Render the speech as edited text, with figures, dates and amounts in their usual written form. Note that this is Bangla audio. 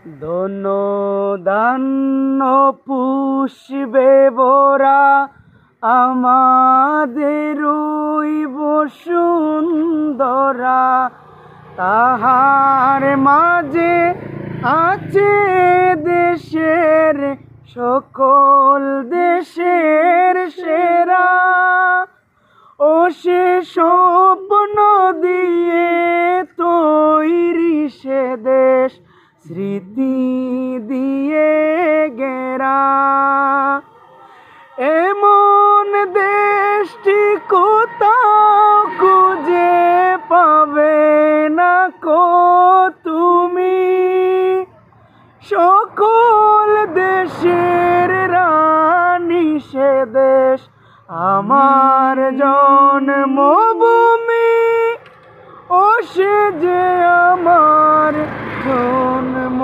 ধন্য ধান্য পুষবে বোরা আমাদের ওই বসুন্ধরা, তাহার মাঝে আছে দেশের সকল দেশের সেরা। ও সে স্বপ্ন দিয়ে তৈরি সে দেশ, স্মৃতি দিয়ে ঘেরা। এমন দেশটি কোথাও খুঁজে পাবে না কো তুমি, সকল দেশের রানী সে দেশ আমার জন্মভূমি। ও সে যে আমার জন্ম